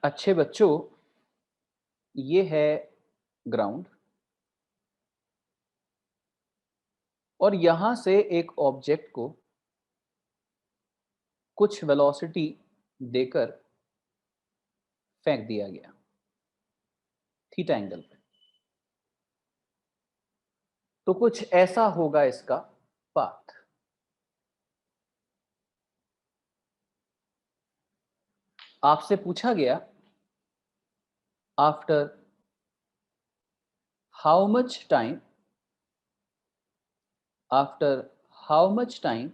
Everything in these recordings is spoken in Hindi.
अच्छे बच्चों, ये है ग्राउंड और यहां से एक ऑब्जेक्ट को कुछ वेलोसिटी देकर फेंक दिया गया थीटा एंगल पे। तो कुछ ऐसा होगा इसका पाथ। आपसे पूछा गया after how much time after how much time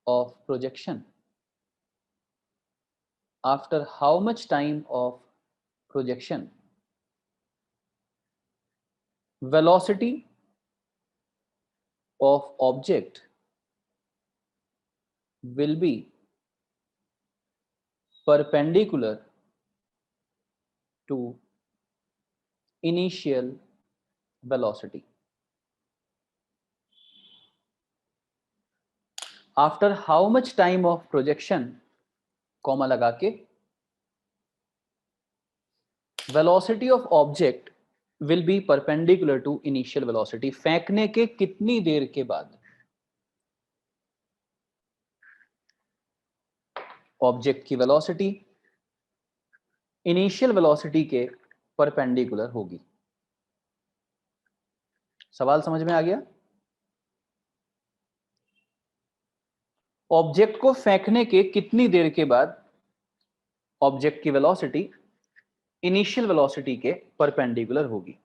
of projection after how much time of projection velocity of object will be perpendicular to initial velocity. After how much time of projection, comma लगा के, velocity of object will be perpendicular to initial velocity. फेंकने के कितनी देर के बाद ऑब्जेक्ट की वेलोसिटी इनिशियल वेलोसिटी के परपेंडिकुलर होगी। सवाल समझ में आ गया? ऑब्जेक्ट को फेंकने के कितनी देर के बाद ऑब्जेक्ट की वेलोसिटी इनिशियल वेलोसिटी के परपेंडिकुलर होगी।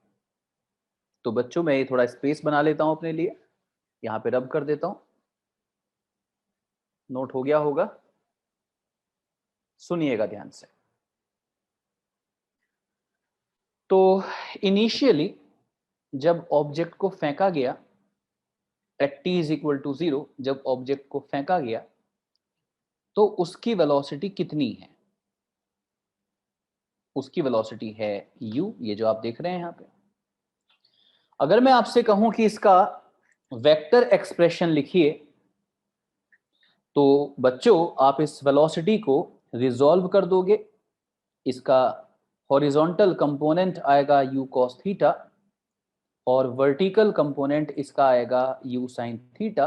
तो बच्चों, मैं ये थोड़ा स्पेस बना लेता हूं अपने लिए, यहां पे रब कर देता हूं। नोट हो गया होगा? सुनिएगा ध्यान से। तो इनिशियली जब ऑब्जेक्ट को फेंका गया at t is equal to 0, जब ऑब्जेक्ट को फेंका गया तो उसकी वेलोसिटी कितनी है? उसकी वेलोसिटी है u, ये जो आप देख रहे हैं यहां पे। अगर मैं आपसे कहूं कि इसका वेक्टर एक्सप्रेशन लिखिए, तो बच्चों आप इस वेलोसिटी को रिजॉल्व कर दोगे। इसका हॉरिजॉन्टल कंपोनेंट आएगा u cos थीटा और वर्टिकल कंपोनेंट इसका आएगा u sin थीटा।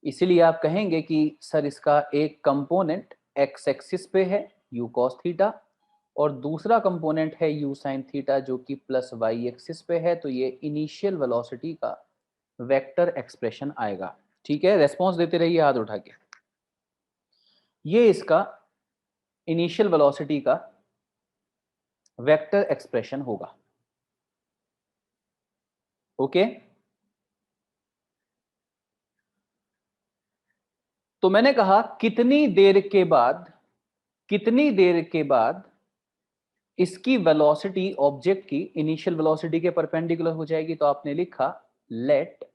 इसीलिए आप कहेंगे कि सर इसका एक कंपोनेंट x एक्सिस पे है u cos थीटा और दूसरा कंपोनेंट है u sin थीटा जो कि प्लस y एक्सिस पे है। तो ये इनिशियल वेलोसिटी का वेक्टर एक्सप्रेशन आएगा। ठीक है, रेस्पॉन्स देते रहिए हाथ उठा के। ये इसका इनिशियल वेलोसिटी का वेक्टर एक्सप्रेशन होगा। ओके, तो मैंने कहा कितनी देर के बाद इसकी वेलोसिटी ऑब्जेक्ट की इनिशियल वेलोसिटी के परपेंडिकुलर हो जाएगी। तो आपने लिखा let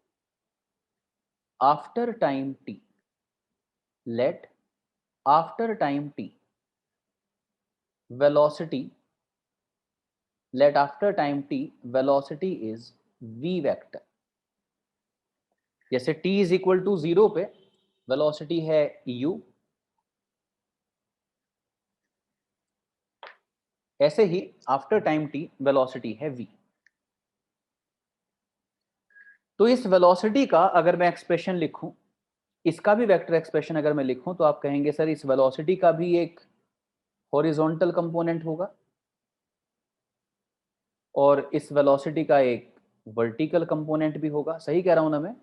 after time t, let after time t velocity, let after time t velocity is v vector। जैसे t इज इक्वल टू 0 पे वेलोसिटी है u, ऐसे ही आफ्टर टाइम t वेलोसिटी है v। तो इस वेलोसिटी का अगर मैं एक्सप्रेशन लिखूं, इसका भी वेक्टर एक्सप्रेशन अगर मैं लिखूं, तो आप कहेंगे सर इस वेलोसिटी का भी एक हॉरिजॉन्टल कंपोनेंट होगा और इस वेलोसिटी का एक वर्टिकल कंपोनेंट भी होगा। सही कह रहा हूं ना मैं?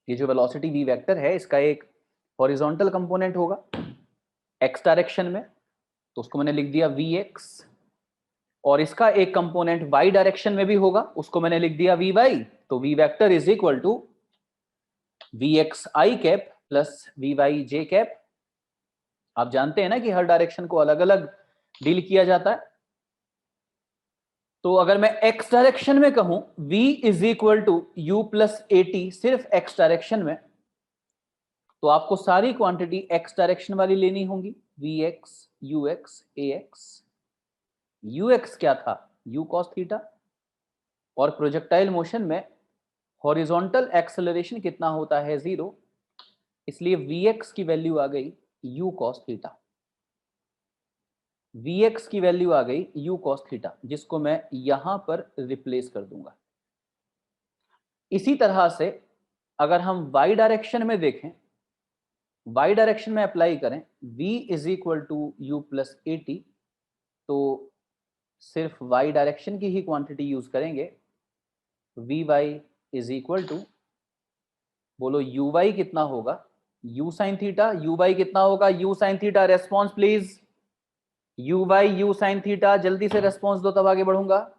ये जो वेलोसिटी v वेक्टर है इसका एक हॉरिजॉन्टल कंपोनेंट होगा x डायरेक्शन में, तो उसको मैंने लिख दिया vx, और इसका एक कंपोनेंट y डायरेक्शन में भी होगा, उसको मैंने लिख दिया vy। तो v vector is equal to vx i cap plus vy j cap. आप जानते हैं ना कि हर डायरेक्शन को अलग अलग डील किया जाता है। तो अगर मैं x डायरेक्शन में कहूं v is equal to u plus at सिर्फ x डायरेक्शन में, तो आपको सारी क्वांटिटी x डायरेक्शन वाली लेनी होंगी, vx ux ax। ux क्या था? u cos theta. और प्रोजेक्टाइल मोशन में हॉरिजॉन्टल एक्सेलरेशन कितना होता है? 0। इसलिए vx की वैल्यू आ गई u cos थीटा। Vx की वैल्यू आ गई u cos थीटा, जिसको मैं यहां पर रिप्लेस कर दूंगा। इसी तरह से अगर हम y डायरेक्शन में देखें, y डायरेक्शन में अप्लाई करें, v is equal to u plus a t, तो सिर्फ y डायरेक्शन की ही क्वांटिटी यूज करेंगे। vy इज इक्वल टू, बोलो uy कितना होगा, u साइन थीटा। uy कितना होगा, u sine theta. Response please, u sine theta. जल्दी से रेस्पॉन्स दो तब आगे बढ़ूंगा।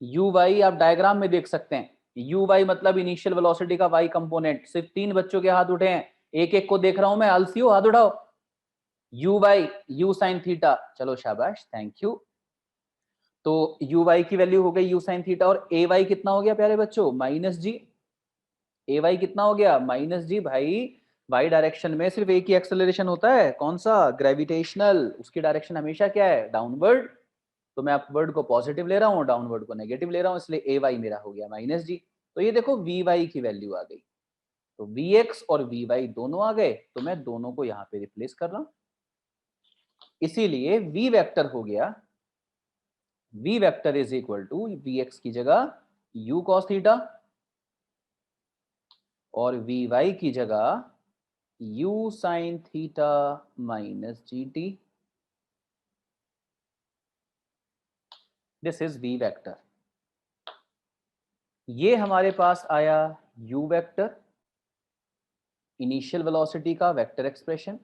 uy आप डायग्राम में देख सकते हैं, uy मतलब इनिशियल वेलोसिटी का y कंपोनेंट। सिर्फ 3 बच्चों के हाथ उठे हैं, एक एक को देख रहा हूं मैं। आलसियो हाथ उठाओ। uy u साइन थीटा, चलो शाबाश, थैंक यू। तो uy की वैल्यू हो गई u साइन थीटा, और ay कितना हो गया प्यारे बच्चों, माइनस जी। ay कितना हो गया, माइनस जी। भाई y डायरेक्शन में सिर्फ एक ही एक्सेलरेशन होता है, कौन सा, ग्रेविटेशनल। उसकी डायरेक्शन हमेशा क्या है, डाउनवर्ड। तो मैं अपवर्ड को पॉजिटिव ले रहा हूँ, डाउनवर्ड को नेगेटिव ले रहा हूँ, इसलिए ay मेरा हो गया माइनस जी। तो ये देखो vy की वैल्यू आ गई। तो vx और vy दोनों आ गए, तो मैं दोनों को यहां पे रिप्लेस कर रहा हूं। इसीलिए v वेक्टर हो गया, v vector is equal to vx की जगह u cos थीटा, और vy की जगह u sin theta minus gt। This is v vector. ये हमारे पास आया u वेक्टर, इनिशियल वेलोसिटी का वेक्टर एक्सप्रेशन,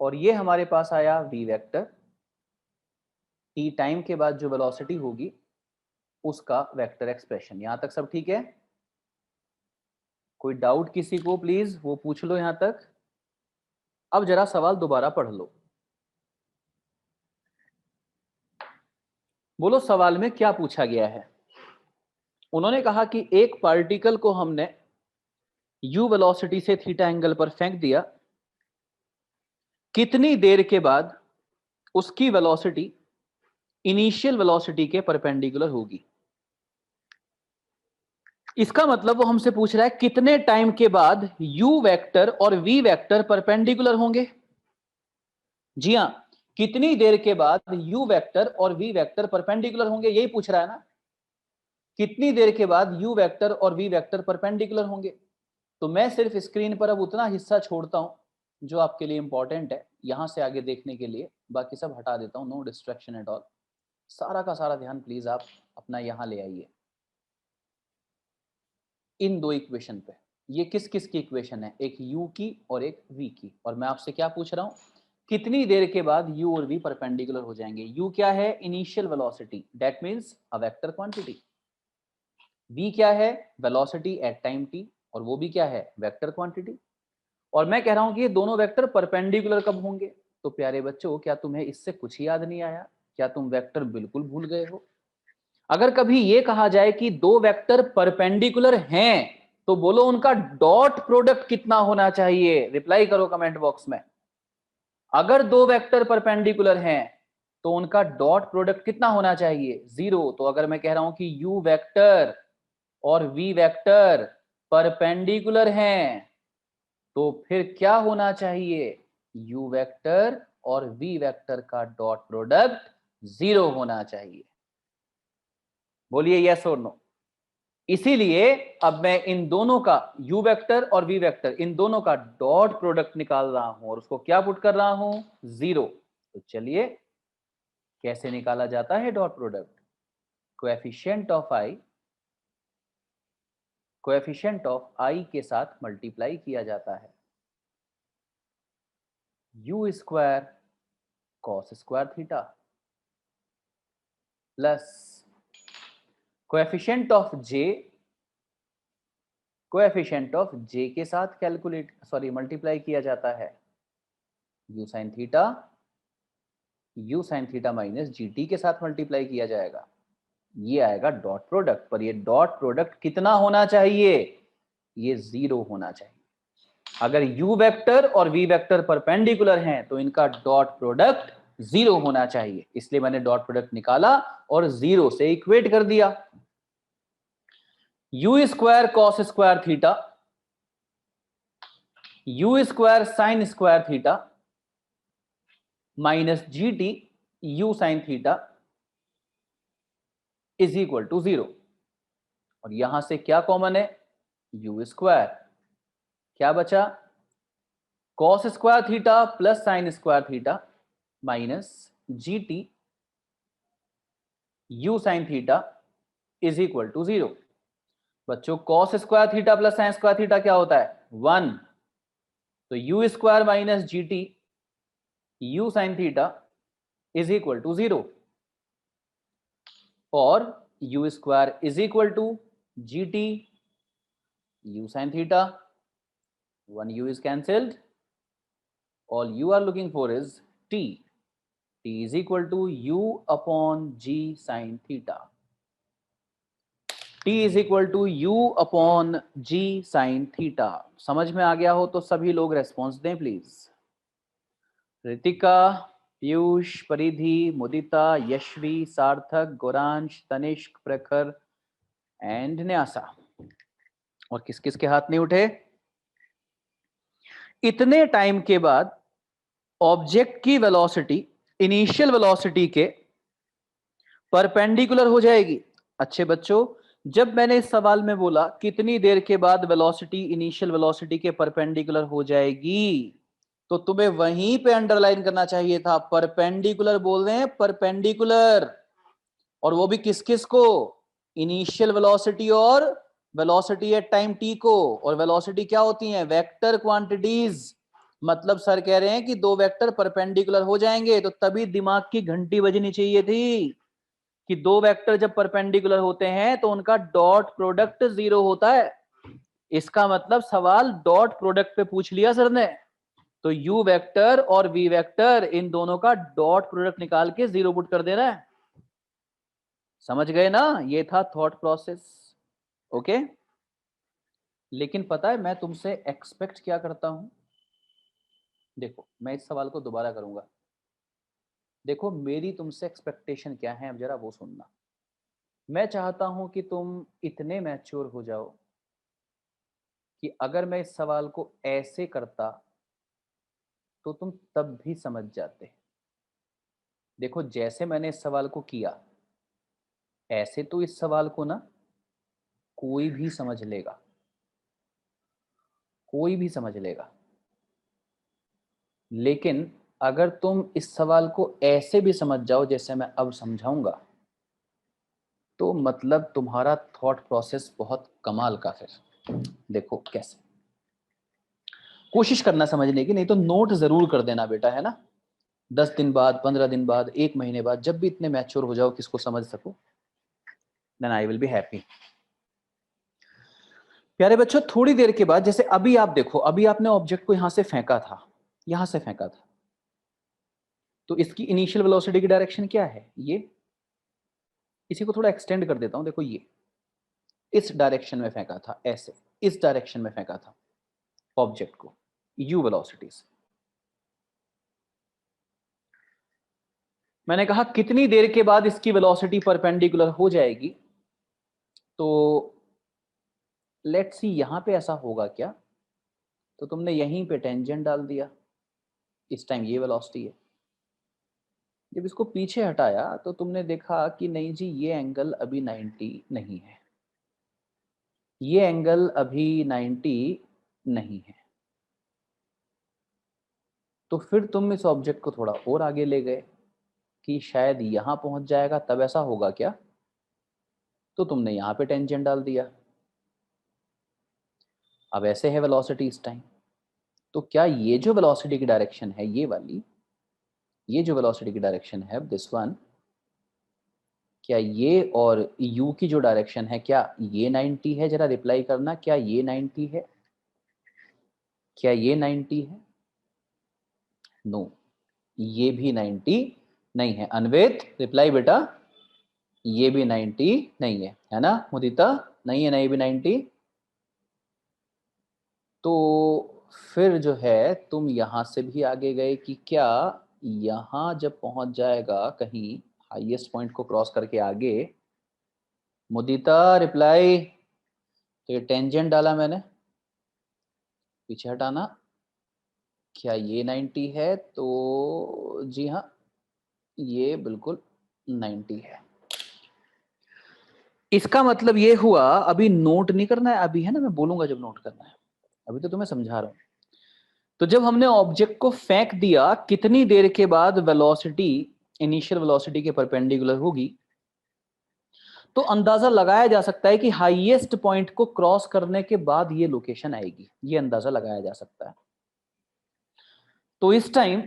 और ये हमारे पास आया v वेक्टर, t टाइम के बाद जो वेलोसिटी होगी उसका वेक्टर एक्सप्रेशन। यहां तक सब ठीक है? कोई डाउट किसी को, प्लीज वो पूछ लो यहां तक। अब जरा सवाल दोबारा पढ़ लो, बोलो सवाल में क्या पूछा गया है। उन्होंने कहा कि एक पार्टिकल को हमने u वेलोसिटी से थीटा एंगल पर फेंक दिया, कितनी देर के बाद उसकी वेलोसिटी इनिशियल वेलोसिटी के परपेंडिकुलर होगी। इसका मतलब वो हमसे पूछ रहा है कितने टाइम के बाद u वेक्टर और v वेक्टर परपेंडिकुलर होंगे। जी हां, कितनी देर के बाद u वेक्टर और v वेक्टर परपेंडिकुलर होंगे, यही पूछ रहा है ना। कितनी देर के बाद u वेक्टर और v वेक्टर परपेंडिकुलर होंगे। तो मैं सिर्फ स्क्रीन पर अब उतना हिस्सा छोड़ता हूं जो आपके लिए इंपॉर्टेंट है यहां से आगे देखने के लिए, बाकी सब हटा देता हूं, नो डिस्ट्रैक्शन एट ऑल। सारा का सारा ध्यान प्लीज आप अपना यहां ले आइए, इन दो इक्वेशन पे। ये किस किस की इक्वेशन है, एक u की और एक v की। और मैं आपसे क्या पूछ रहा हूं, कितनी देर के बाद u और v परपेंडिकुलर हो जाएंगे। u क्या है, initial velocity, that means a vector quantity. v क्या है, वेलोसिटी एट टाइम t, और वो भी क्या है, वेक्टर क्वांटिटी। और मैं कह रहा हूं कि ये दोनों वेक्टर परपेंडिकुलर कब होंगे। तो प्यारे बच्चों, क्या तुम्हें इससे कुछ याद नहीं आया, क्या तुम वेक्टर बिल्कुल भूल गए हो। अगर कभी ये कहा जाए कि दो वेक्टर परपेंडिकुलर हैं, तो बोलो उनका डॉट प्रोडक्ट कितना होना चाहिए, रिप्लाई करो कमेंट बॉक्स में। अगर दो वेक्टर परपेंडिकुलर हैं तो उनका डॉट प्रोडक्ट कितना होना चाहिए, 0। तो अगर मैं कह रहा हूं कि u वेक्टर और v वेक्टर परपेंडिकुलर हैं, तो फिर क्या होना चाहिए, u वेक्टर और v वेक्टर का डॉट प्रोडक्ट 0 होना चाहिए। बोलिए यस और नो। इसीलिए अब मैं इन दोनों का, u वेक्टर और v वेक्टर, इन दोनों का डॉट प्रोडक्ट निकाल रहा हूं और उसको क्या पुट कर रहा हूं, 0। तो चलिए कैसे निकाला जाता है dot product. Coefficient of i, coefficient of i के साथ मल्टीप्लाई किया जाता है, u square cos square theta plus coefficient of j, coefficient of j के साथ मल्टीप्लाई किया जाता है, u sine theta minus gt के साथ मल्टीप्लाई किया जाएगा। ये आएगा डॉट प्रोडक्ट। पर ये डॉट प्रोडक्ट कितना होना चाहिए, ये 0 होना चाहिए। अगर u वेक्टर और v वेक्टर परपेंडिकुलर हैं तो इनका डॉट प्रोडक्ट 0 होना चाहिए। इसलिए मैंने डॉट प्रोडक्ट निकाला और 0 से इक्वेट कर दिया। u square cos square theta, u square sine square theta minus g t u sine theta is equal to 0। और यहां से क्या कॉमन है? U square. क्या बचा? Cos square theta plus sine square theta minus g t u sine theta is equal to 0। बच्चों cos square theta plus sine square theta क्या होता है? 1। तो u square minus g t u sine theta is equal to 0 और u square is equal to g t u sine theta. 1 u is cancelled. All you are looking for is t. T is equal to u upon g sin theta. T is equal to u upon g sin theta. समझ में आ गया हो तो सभी लोग रेस्पॉन्स दें प्लीज। रितिका, पीयूष, परिधि, मुदिता, यशवी, सार्थक, गौरांश, तनिष्क, प्रखर एंड न्यासा। और किस किस के हाथ नहीं उठे? इतने टाइम के बाद ऑब्जेक्ट की वेलोसिटी इनिशियल वेलोसिटी के परपेंडिकुलर हो जाएगी। अच्छे बच्चों, जब मैंने इस सवाल में बोला कितनी देर के बाद वेलोसिटी इनिशियल वेलोसिटी के परपेंडिकुलर हो जाएगी, तो तुम्हें वहीं पे अंडरलाइन करना चाहिए था, परपेंडिकुलर बोल रहे हैं, परपेंडिकुलर। और वो भी किस किस को? इनिशियल वेलोसिटी और वेलोसिटी एट टाइम टी को। और वेलोसिटी क्या होती है? Vector quantities. मतलब सर कह रहे हैं कि दो वेक्टर परपेंडिकुलर हो जाएंगे, तो तभी दिमाग की घंटी बजनी चाहिए थी कि दो वेक्टर जब परपेंडिकुलर होते हैं तो उनका डॉट प्रोडक्ट 0 होता है। इसका मतलब सवाल डॉट प्रोडक्ट पे पूछ लिया सर ने। तो u वेक्टर और v वेक्टर इन दोनों का डॉट प्रोडक्ट निकाल के 0 पुट कर देना है। समझ गए ना? ये था थॉट प्रोसेस। ओके। लेकिन पता है मैं तुमसे एक्सपेक्ट क्या करता हूं? देखो मैं इस सवाल को दोबारा करूंगा। देखो मेरी तुमसे एक्सपेक्टेशन क्या है, अब जरा वो सुनना। मैं चाहता हूं कि तुम इतने मैच्योर हो जाओ कि अगर मैं इस सवाल को ऐसे करता तो तुम तब भी समझ जाते। देखो जैसे मैंने इस सवाल को किया, ऐसे तो इस सवाल को ना कोई भी समझ लेगा, कोई भी समझ लेगा। लेकिन अगर तुम इस सवाल को ऐसे भी समझ जाओ जैसे मैं अब समझाऊंगा, तो मतलब तुम्हारा थॉट प्रोसेस बहुत कमाल का। फिर देखो कैसे, कोशिश करना समझने की, नहीं तो नोट जरूर कर देना बेटा, है ना? 10 दिन बाद, 15 दिन बाद, 1 महीने बाद, जब भी इतने मैच्योर हो जाओ किसको समझ सको, then I will be happy. प्यारे बच्चों, थोड़ी देर के बाद, जैसे अभी आप देखो, अभी आपने ऑब्जेक्ट को यहां से फेंका था, यहां से फेंका था, तो इसकी इनिशियल वेलोसिटी की डायरेक्शन क्या है? ये, इसी को थोड़ा एक्सटेंड कर देता हूं। देखो ये इस डायरेक्शन में फेंका था, ऐसे इस डायरेक्शन में फेंका था ऑब्जेक्ट को, u वेलोसिटी से। मैंने कहा कितनी देर के बाद इसकी वेलोसिटी परपेंडिकुलर हो जाएगी, तो लेट्स सी यहां पे ऐसा होगा क्या? तो तुमने यहीं पे टेंजेंट डाल दिया, इस टाइम ये वेलोसिटी है। जब इसको पीछे हटाया तो तुमने देखा कि नहीं जी, ये एंगल अभी 90 नहीं है, ये एंगल अभी 90 नहीं है। तो फिर तुम इस ऑब्जेक्ट को थोड़ा और आगे ले गए कि शायद यहां पहुंच जाएगा, तब ऐसा होगा क्या? तो तुमने यहां पे टेंजेंट डाल दिया। अब ऐसे है वेलोसिटी इस टाइम, तो क्या ये जो वेलोसिटी की डायरेक्शन है, ये वाली, ये जो वेलोसिटी की डायरेक्शन है दिस वन, क्या ये और u की जो डायरेक्शन है, क्या ये 90 है? जरा रिप्लाई करना, क्या ये 90 है? क्या ये 90 है? नो, ये भी 90 नहीं है। अनवेत रिप्लाई बेटा, ये भी 90 नहीं है ना? मुदिता, नहीं है ना ये भी 90? तो फिर जो है तुम यहां से भी आगे गए कि क्या यहां जब पहुंच जाएगा कहीं हाईएस्ट पॉइंट को क्रॉस करके आगे, मुदिता रिप्लाई, तो ये टेंजेंट डाला मैंने, पीछे हटाना, क्या ये 90 है? तो जी हाँ, ये बिल्कुल 90 है। इसका मतलब ये हुआ, अभी नोट नहीं करना है, अभी है ना, मैं बोलूंगा जब नोट करना है, अभी तो तुम्हें समझा रहा हूं। तो जब हमने ऑब्जेक्ट को फेंक दिया, कितनी देर के बाद वेलोसिटी इनिशियल वेलोसिटी के परपेंडिकुलर होगी, तो अंदाजा लगाया जा सकता है कि हाईएस्ट पॉइंट को क्रॉस करने के बाद ये लोकेशन आएगी, ये अंदाजा लगाया जा सकता है। तो इस टाइम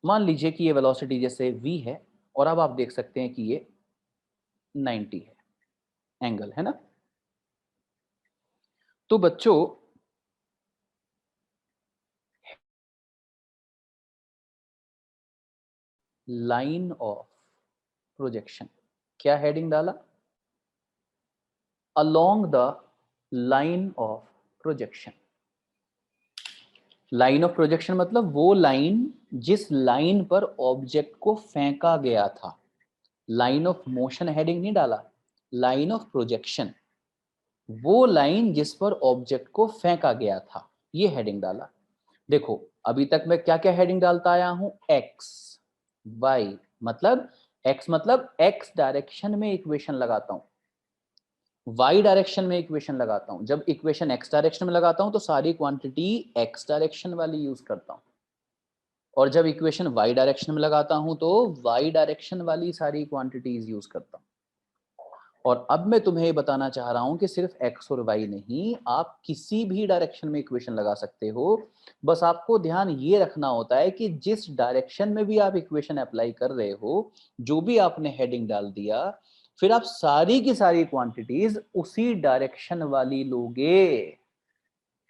मान लीजिए कि ये वेलोसिटी जैसे v है, और अब आप देख सकते हैं कि ये 90 है, एंगल है ना। तो बच्चों लाइन ऑफ प्रोजेक्शन, क्या हेडिंग डाला? Along the line of projection. Line of projection मतलब वो लाइन जिस लाइन पर ऑब्जेक्ट को फेंका गया था। लाइन ऑफ मोशन हेडिंग नहीं डाला, लाइन ऑफ प्रोजेक्शन, वो लाइन जिस पर ऑब्जेक्ट को फेंका गया था, ये हेडिंग डाला। देखो अभी तक मैं क्या क्या हेडिंग डालता आया हूं, एक्स वाई, मतलब एक्स मतलब एक्स डायरेक्शन में इक्वेशन लगाता हूं, वाई डायरेक्शन में इक्वेशन लगाता हूं। जब इक्वेशन एक्स डायरेक्शन में लगाता हूं तो सारी क्वांटिटी एक्स डायरेक्शन वाली यूज करता हूं, और जब इक्वेशन वाई डायरेक्शन में लगाता हूं तो वाई डायरेक्शन वाली सारी क्वांटिटीज यूज करता हूं। और अब मैं तुम्हें ये बताना चाह रहा हूं कि सिर्फ एक्स और वाई नहीं, आप किसी भी डायरेक्शन में इक्वेशन लगा सकते हो। बस आपको ध्यान ये रखना होता है कि जिस डायरेक्शन में भी आप इक्वेशन अप्लाई कर रहे हो, जो भी आपने हेडिंग डाल दिया, फिर आप सारी की सारी क्वांटिटीज उसी डायरेक्शन वाली लोगे।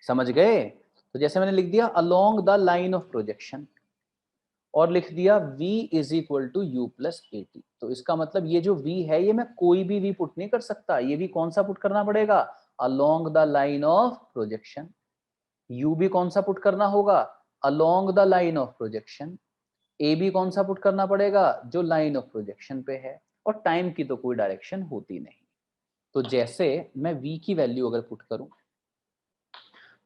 समझ गए? तो जैसे मैंने लिख दिया along the line of projection, और लिख दिया v is equal to u plus a t. तो इसका मतलब ये जो v है, ये मैं कोई भी v पुट नहीं कर सकता, ये v कौन सा पुट करना पड़ेगा? Along the line of projection. u भी कौन सा पुट करना होगा? Along the line of projection. A भी कौन सा पुट करना पड़ेगा? जो लाइन ऑफ प्रोजेक्शन पे है। और टाइम की तो कोई डायरेक्शन होती नहीं। तो जैसे मैं v की वैल्यू अगर पुट करूं,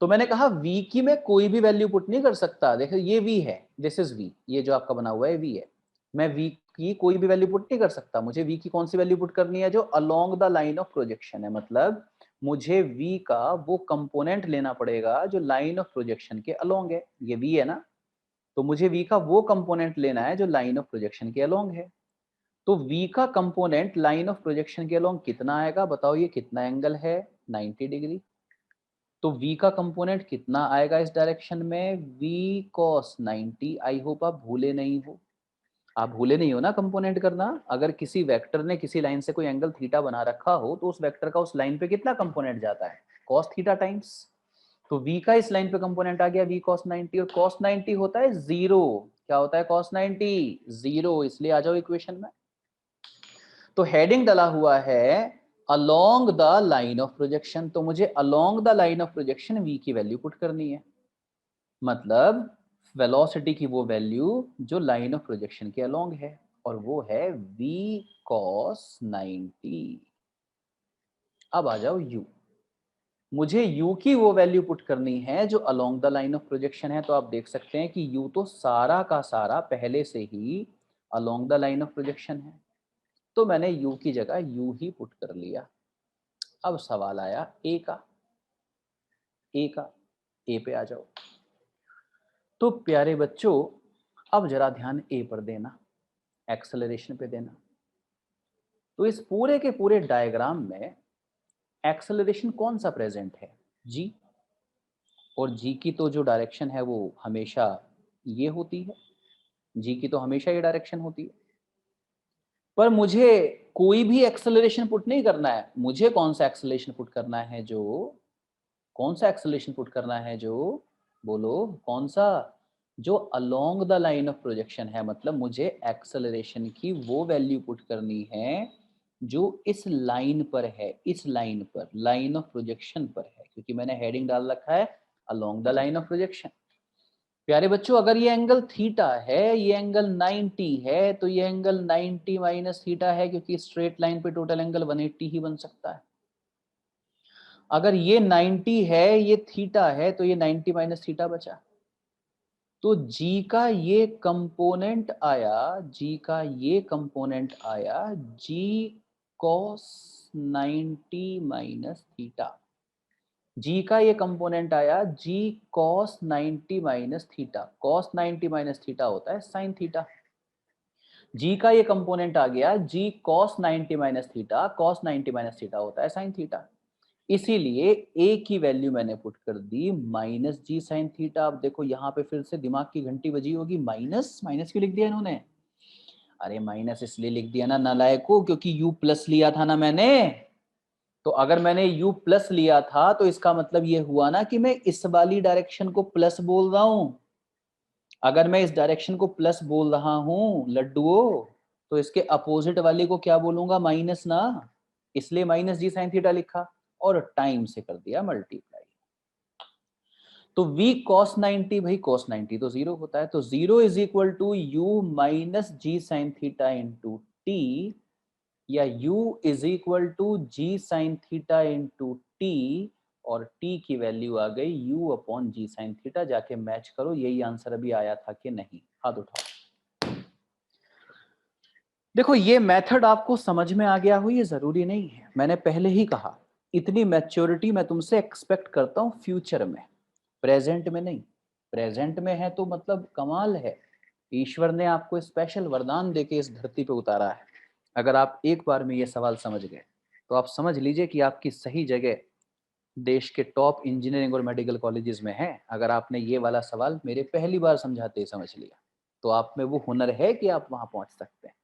तो मैंने कहा v की मैं कोई भी वैल्यू पुट नहीं कर सकता। देखो ये v है, दिस इज v, ये जो आपका बना हुआ है v है। मैं v की कोई भी वैल्यू पुट नहीं कर सकता। मुझे v की कौन सी वैल्यू पुट करनी है? जो along the line of projection है। मतलब मुझे v का वो कंपोनेंट लेना पड़ेगा जो लाइन ऑफ प्रोजेक्शन के अलोंग है। ये v है ना, तो मुझे v का वो कंपोनेंट लेना है जो लाइन ऑफ प्रोजेक्शन के अलोंग है। तो v का कंपोनेंट लाइन ऑफ प्रोजेक्शन के अलोंग कितना आएगा? बताओ ये कितना एंगल है? 90 डिग्री। तो v का कंपोनेंट कितना आएगा इस डायरेक्शन में? v cos 90। आई होप आप भूले नहीं हो। आप भूले नहीं हो ना कंपोनेंट करना। अगर किसी वेक्टर ने किसी लाइन से कोई एंगल थीटा बना रखा हो, तो उस वेक्टर का उस लाइन पे कितना कंपोनेंट जाता है? cos theta times. तो v का इस लाइन पे कंपोनेंट आ गया v cos 90, और cos 90 होता है जीरो। क्या होता है cos 90? जीरो। इसलिए आ जाओ इक्वेशन में। तो हेडिंग डला हुआ है along the line of projection, तो मुझे along the line of projection v की वैल्यू पुट करनी है। मतलब वेलोसिटी की वो वैल्यू जो लाइन ऑफ प्रोजेक्शन के अलोंग है, और वो है v cos 90। अब आ जाओ u। मुझे u की वो वैल्यू पुट करनी है जो along the line of projection है। तो आप देख सकते हैं कि u तो सारा का सारा पहले से ही along the line of projection है। तो मैंने u की जगह u ही पुट कर लिया। अब सवाल आया a का। a पे आ जाओ। तो प्यारे बच्चों, अब जरा ध्यान a पर देना, एक्सेलरेशन पे देना। तो इस पूरे के पूरे डायग्राम में एक्सेलरेशन कौन सा प्रेजेंट है? g। और g की तो जो डायरेक्शन है वो हमेशा ये होती है, g की तो हमेशा ये डायरेक्शन होती है। पर मुझे कोई भी एक्सेलरेशन पुट नहीं करना है। मुझे कौन सा एक्सेलरेशन पुट करना है? जो कौन सा एक्सेलरेशन पुट करना है? जो बोलो कौन सा? जो along the line of projection है। मतलब मुझे एक्सेलरेशन की वो वैल्यू पुट करनी है जो इस लाइन पर है, इस लाइन पर, लाइन ऑफ प्रोजेक्शन पर है, क्योंकि मैंने हेडिंग डाल रखा है along the line of projection. प्यारे बच्चों, अगर ये एंगल थीटा है, ये एंगल 90 है, तो ये एंगल 90 माइनस थीटा है, क्योंकि स्ट्रेट लाइन पे टोटल एंगल 180 ही बन सकता है। अगर ये 90 है, ये थीटा है, तो ये 90 माइनस थीटा बचा। तो g का ये कंपोनेंट आया, g का ये कंपोनेंट आया g cos 90 minus theta. g का ये कंपोनेंट आया g cos 90 minus theta. cos 90 minus theta होता है sin थीटा। g का ये कंपोनेंट आ गया g cos 90 minus theta. cos 90 minus theta होता है sin थीटा। इसीलिए a की वैल्यू मैंने पुट कर दी माइनस जी साइन थीटा। अब देखो यहाँ पे फिर से दिमाग की घंटी बजी होगी, माइनस माइनस क्यों लिख दिया इन्होंने? अरे माइनस इसलिए लिख दिया ना नालायको, क्योंकि u प्लस लिया था ना मैंने। तो अगर मैंने u प्लस लिया था तो इसका मतलब ये हुआ ना कि मैं इस वाली डायरेक्शन को प्लस बोल रहा हूं। अगर मैं इस डायरेक्शन को प्लस बोल रहा हूं लड्डुओं, तो इसके अपोजिट वाले को क्या बोलूंगा? माइनस ना। इसलिए माइनस जी साइन थीटा लिखा और टाइम से कर दिया मल्टीप्लाई। तो v cos 90, भाई cos 90 तो जीरो होता है, तो zero is equal to u minus g sine theta into t, या u is equal to g sine theta into t, और t की वैल्यू आ गई u upon g sine theta. जाके मैच करो, यही आंसर अभी आया था कि नहीं? हाथ उठाओ। देखो ये मेथड आपको समझ में आ गया हो ये जरूरी नहीं है, मैंने पहले ही कहा इतनी मैच्योरिटी मैं तुमसे एक्सपेक्ट करता हूं फ्यूचर में, प्रेजेंट में नहीं। प्रेजेंट में है तो मतलब कमाल है, ईश्वर ने आपको स्पेशल वरदान देके इस धरती पे उतारा है। अगर आप एक बार में ये सवाल समझ गए तो आप समझ लीजिए कि आपकी सही जगह देश के टॉप इंजीनियरिंग और मेडिकल कॉलेजेस में है। अगर आपने ये वाला सवाल मेरे पहली बार समझाते ही समझ लिया तो आप में वो हुनर है कि आप वहां पहुंच सकते हैं।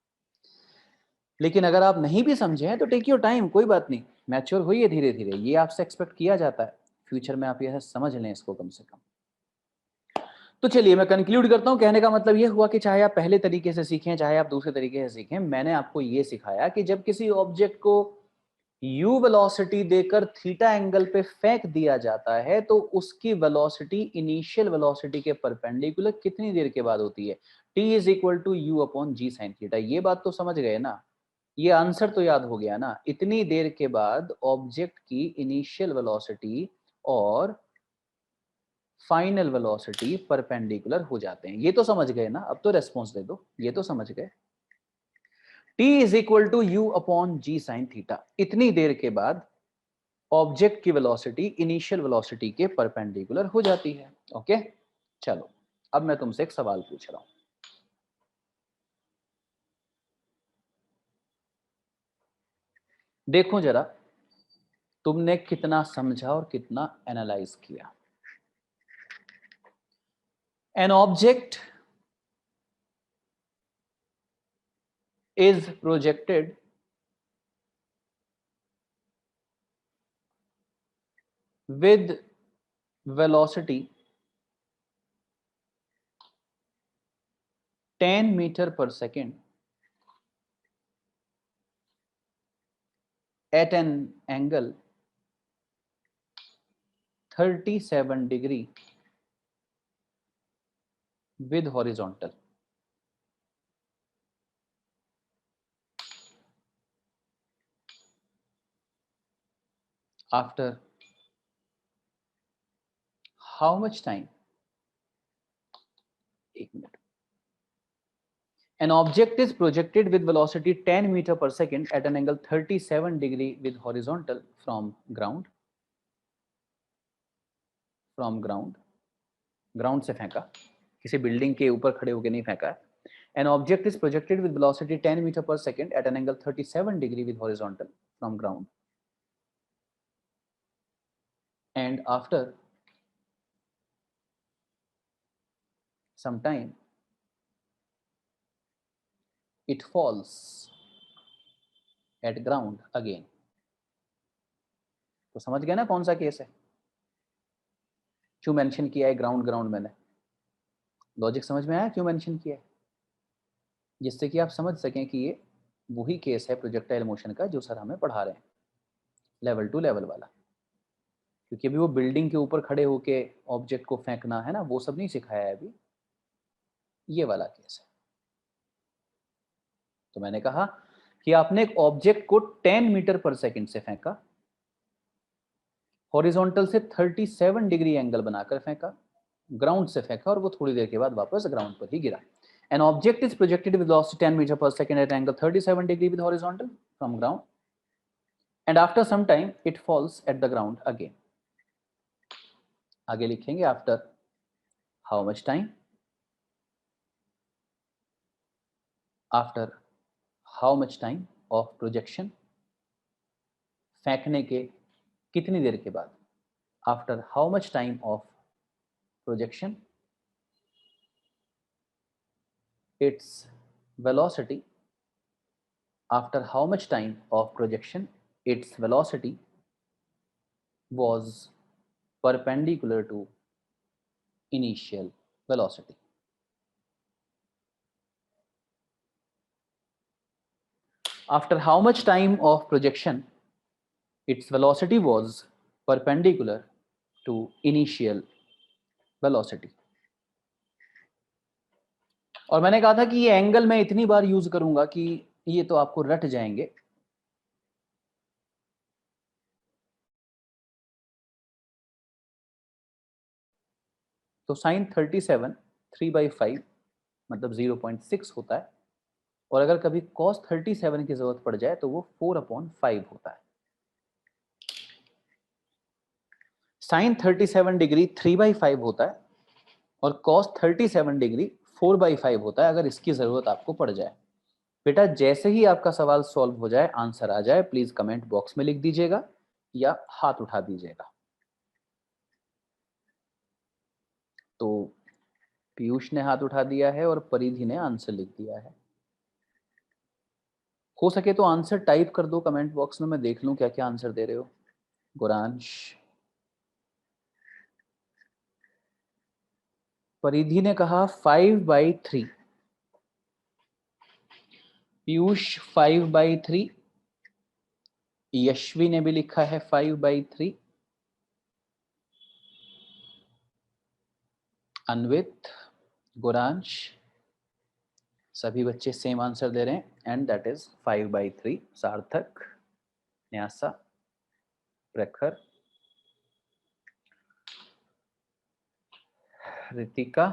लेकिन अगर आप नहीं भी समझे हैं तो टेक योर टाइम, कोई बात नहीं, मैच्योर होइए धीरे धीरे, ये आपसे एक्सपेक्ट किया जाता है। फ्यूचर में आप यह समझ लें इसको कम से कम। तो चलिए मैं कंक्लूड करता हूं। कहने का मतलब ये हुआ कि चाहे आप पहले तरीके से सीखें चाहे आप दूसरे तरीके से सीखें, मैंने आपको ये सिखाया कि जब किसी ऑब्जेक्ट को u वेलोसिटी देकर थीटा एंगल पे फेंक दिया जाता है तो उसकी वेलोसिटी इनिशियल वेलोसिटी के परपेंडिकुलर कितनी देर के बाद होती है? t is equal to u upon g sine theta. ये बात तो समझ गए ना? ये आंसर तो याद हो गया ना? इतनी देर के बाद ऑब्जेक्ट की इनिशियल वेलोसिटी और फाइनल वेलोसिटी परपेंडिकुलर हो जाते हैं। ये तो समझ गए ना? अब तो रेस्पॉन्स दे दो, ये तो समझ गए। t is equal to u upon g sine theta. इतनी देर के बाद ऑब्जेक्ट की वेलोसिटी इनिशियल वेलोसिटी के परपेंडिकुलर हो जाती है। ओके चलो अब मैं तुमसे एक सवाल पूछ रहा हूं। देखो जरा तुमने कितना समझा और कितना एनालाइज किया। An object is projected with velocity 10 meter per second at an angle 37 degree with horizontal. After how much time? एक minute. An object is projected with velocity 10 meter per second at an angle 37 degree with horizontal from ground. Ground से फेंका, किसी बिल्डिंग के ऊपर खड़े होकर नहीं फेंका है। An object is projected with velocity 10 meter per second at an angle 37 degree with horizontal from ground. And after some time it falls at ground again. तो समझ गए ना कौन सा केस है? क्यों मेंशन किया है ग्राउंड ग्राउंड? मैंने लॉजिक समझ में आया क्यों मेंशन किया है? जिससे कि आप समझ सकें कि ये वही केस है प्रोजेक्टाइल मोशन का जो सर हमें पढ़ा रहे हैं, लेवल टू लेवल वाला। क्योंकि अभी वो बिल्डिंग के ऊपर खड़े होके ऑब्जेक्ट को फेंकना है ना, वो सब नहीं सिखाया है अभी, ये वाला केस है। तो मैंने कहा कि आपने एक ऑब्जेक्ट को 10 मीटर पर सेकंड से फेंका, हॉरिजॉन्टल से 37 डिग्री एंगल बनाकर फेंका, ग्राउंड से फेंका और वो थोड़ी देर के बाद वापस ग्राउंड पर ही गिरा. An object is projected with velocity 10 meter per second at angle 37 degree with horizontal from ground, and after some time it falls at the ground again. आगे लिखेंगे after how much time? After how much time of projection? फेंकने के कितनी देर के बाद? After how much time of projection? Its velocity. After how much time of projection? Its velocity was perpendicular to initial velocity. After how much time of projection its velocity was perpendicular to initial velocity. और मैंने कहा था कि ये एंगल मैं इतनी बार यूज करूंगा कि ये तो आपको रट जाएंगे. तो साइन 37 3/5 मतलब 0.6 होता है, और अगर कभी cos 37 की जरूरत पड़ जाए तो वो 4/5 होता है. साइन 37 डिग्री 3/5 होता है और cos 37 डिग्री 4/5 होता है अगर इसकी जरूरत आपको पड़ जाए. बेटा जैसे ही आपका सवाल सॉल्व हो जाए, आंसर आ जाए, प्लीज कमेंट बॉक्स में लिख दीजिएगा या हाथ उठा दीजिएगा. तो पीयूष ने हाथ उठा दिया है और परिधि ने आंसर लिख दिया है. हो सके तो आंसर टाइप कर दो कमेंट बॉक्स में, मैं देख लूं क्या क्या आंसर दे रहे हो. गुरांश, परिधि ने कहा 5/3, पीयूष 5/3, यशवी ने भी लिखा है 5/3, अन्वित, गुरांश, सभी बच्चे सेम आंसर दे रहे हैं एंड दैट इज 5/3. सार्थक, न्यासा, प्रखर, रितिका,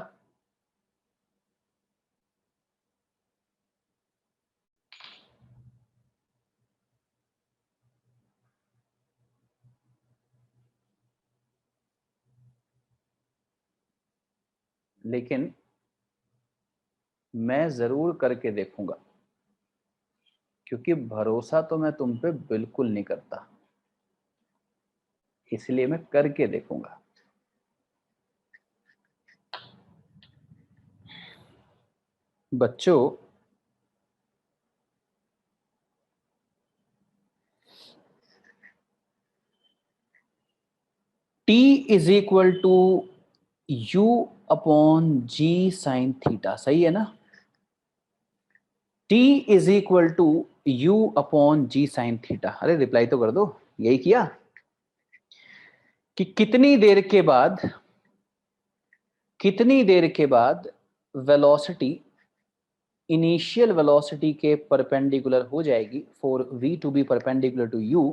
लेकिन मैं जरूर करके देखूंगा क्योंकि भरोसा तो मैं तुम पे बिल्कुल नहीं करता, इसलिए मैं करके देखूंगा. बच्चों T is equal to U upon G sine theta, सही है ना? T is equal to U upon G sine theta. अरे रिप्लाई तो कर दो, यही किया कि कितनी देर के बाद वेलोसिटी इनिशियल वेलोसिटी के परपेंडिकुलर हो जाएगी for V to be perpendicular to U.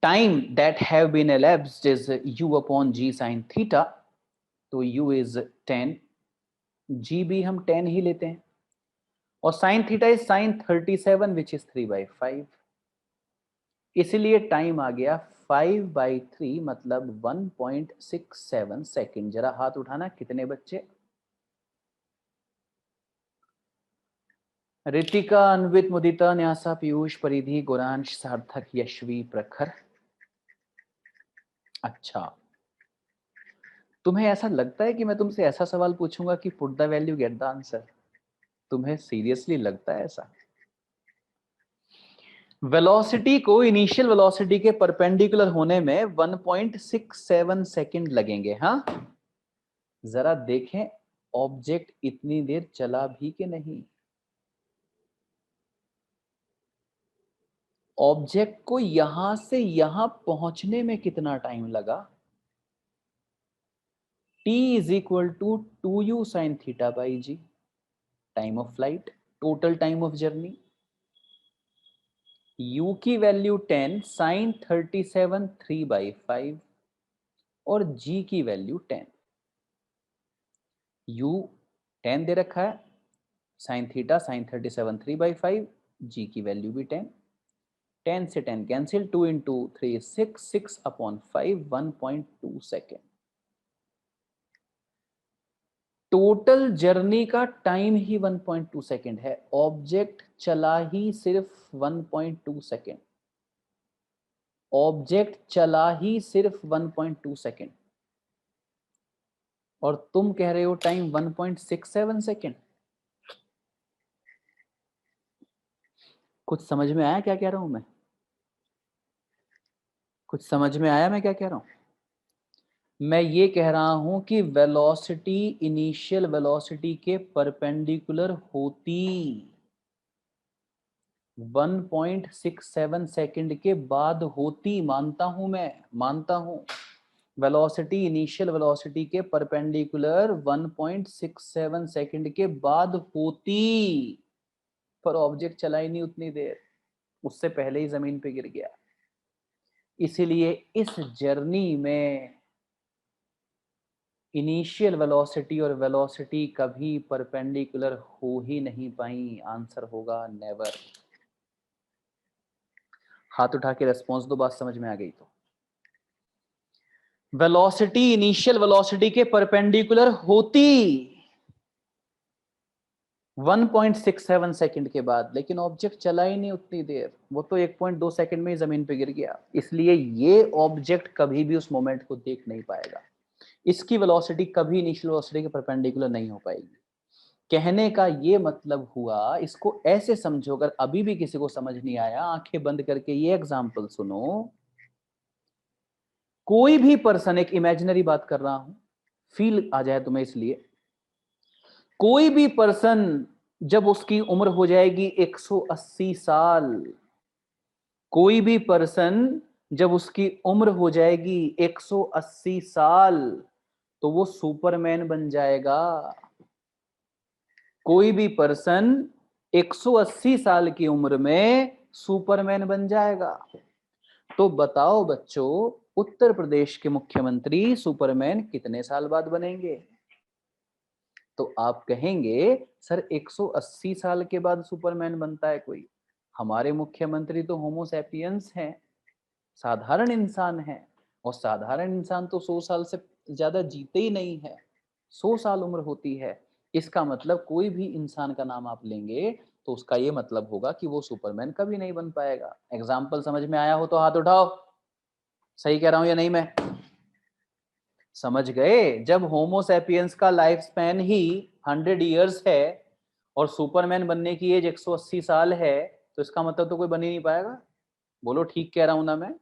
Time that have been elapsed is U upon G sin theta. तो U is 10, G भी हम 10 ही लेते हैं, और sin theta is sin 37 which is 3/5. इसलिए टाइम आ गया 5/3 मतलब 1.67 सेकेंड. जरा हाथ उठाना कितने बच्चे? रितिका, अन्वित, मुदिता, न्यासा, पीयूष, परिधि, गुरांश, सार्थक, यशवी, प्रखर. अच्छा, तुम्हें ऐसा लगता है कि मैं तुमसे ऐसा सवाल पूछूंगा कि put the value get the answer? तुम्हें सीरियसली लगता है ऐसा? वेलोसिटी को इनिशियल वेलोसिटी के परपेंडिकुलर होने में 1.67 सेकंड लगेंगे. हाँ, जरा देखें ऑब्जेक्ट इतनी देर चला भी कि नहीं. ऑब्जेक्ट को यहां से यहां पहुंचने में कितना टाइम लगा? T is equal to 2U sine theta by G, time of flight, total time of journey. U की वैल्यू 10, साइन 37 3/5 और G की वैल्यू 10. u 10 दे रखा है, साइन थीटा साइन 37 3/5, जी की वैल्यू भी 10, 10 से 10 cancel, 2 into 3 6, 6/5 1.2 second. Total journey का टाइम ही 1.2 सेकेंड है, ऑब्जेक्ट चला ही सिर्फ 1.2 सेकेंड, ऑब्जेक्ट चला ही सिर्फ 1.2 सेकेंड, और तुम कह रहे हो टाइम 1.67 सेकेंड। कुछ समझ में आया क्या कह रहा हूं मैं? कुछ समझ में आया मैं क्या कह रहा हूं? मैं ये कह रहा हूं कि वेलोसिटी इनिशियल वेलोसिटी के परपेंडिकुलर होती 1.67 सेकंड के बाद होती, मानता हूं, मैं मानता हूं वेलोसिटी इनिशियल वेलोसिटी के परपेंडिकुलर 1.67 सेकंड के बाद होती, पर ऑब्जेक्ट चला ही नहीं उतनी देर, उससे पहले ही जमीन पे गिर गया। इसीलिए इस जर्नी में इनिशियल वेलोसिटी और वेलोसिटी कभी परपेंडिकुलर हो ही नहीं पाई। आंसर होगा नेवर। हाथ उठा के रेस्पॉन्स दो, बात समझ में आ गई तो। वेलोसिटी इनिशियल वेलोसिटी के परपेंडिकुलर होती 1.67 सेकंड के बाद, लेकिन ऑब्जेक्ट चला ही नहीं उतनी देर, वो तो 1.2 सेकंड में ही जमीन पे गिर गया। इसलिए ये ऑब्जेक्ट कभी भी उस मोमेंट को देख नहीं पाएगा, इसकी वेलोसिटी कभी इनिशियल वेलोसिटी के परपेंडिकुलर नहीं हो पाएगी। कहने का ये मतलब हुआ, इसको ऐसे समझो, अगर अभी भी किसी को समझ नहीं आया, आंखें बंद करके ये एग्जांपल सुनो। कोई भी पर्सन, एक इमेजिनरी बात कर रहा हूं, फील आ जाए तुम्हें, इसलिए कोई भी पर्सन जब उसकी उम्र हो जाएगी 180 साल, कोई भी पर्सन जब उसकी उम्र हो जाएगी 180 साल, तो वो सुपरमैन बन जाएगा। कोई भी पर्सन 180 साल की उम्र में सुपरमैन बन जाएगा। तो बताओ बच्चों, उत्तर प्रदेश के मुख्यमंत्री सुपरमैन कितने साल बाद बनेंगे? तो आप कहेंगे सर 180 साल के बाद सुपरमैन बनता है कोई? हमारे मुख्यमंत्री तो होमो सैपियंस हैं, साधारण इंसान हैं, और साधारण इंसान तो 100 साल से ज्यादा जीते ही नहीं है, 100 साल उम्र होती है। इसका मतलब कोई भी इंसान का नाम आप लेंगे तो उसका ये मतलब होगा कि वो सुपरमैन कभी नहीं बन पाएगा। एग्जाम्पल समझ में आया हो तो हाथ उठाओ। सही कह रहा हूं या नहीं मैं? समझ गए? जब होमो सैपियंस का लाइफ स्पैन ही 100 ईयर्स है और सुपरमैन बनने की एज 180 साल है, तो इसका मतलब तो कोई बन ही नहीं पाएगा। बोलो ठीक कह रहा हूं ना मैं?